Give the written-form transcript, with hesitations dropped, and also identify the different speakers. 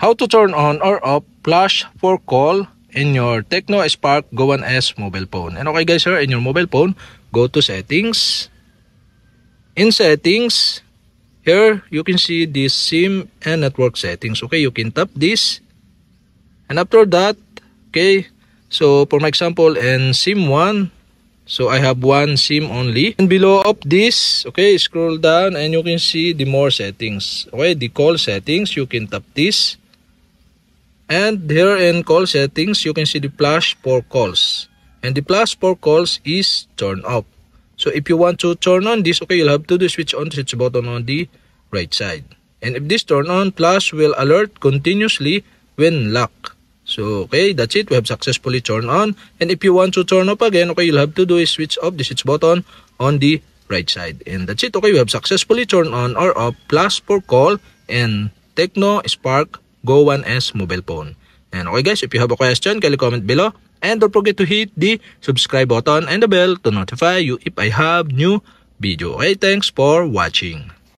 Speaker 1: how to turn on or off flash for call in your Tecno Spark Go 1S mobile phone. And okay guys, here in your mobile phone, go to settings. In settings, here you can see this SIM and network settings. Okay, you can tap this. And after that, okay, so for my example in SIM 1, so I have one SIM only. And below of this, okay, scroll down and you can see the more settings. Okay, the call settings, you can tap this. And here in call settings, you can see the flash for calls. And the flash for calls is turned off. So if you want to turn on this, okay, you'll have to do switch on the switch button on the right side. And if this turn on, flash will alert continuously when locked. So okay, that's it. We have successfully turned on. And if you want to turn off again, okay, you'll have to do is switch off the switch button on the right side. And that's it. Okay, we have successfully turned on or off flash for call and Tecno Spark Go 1S mobile phone. And okay guys, if you have a question, kindly comment below. And don't forget to hit the subscribe button and the bell to notify you if I have new video. Okay, thanks for watching.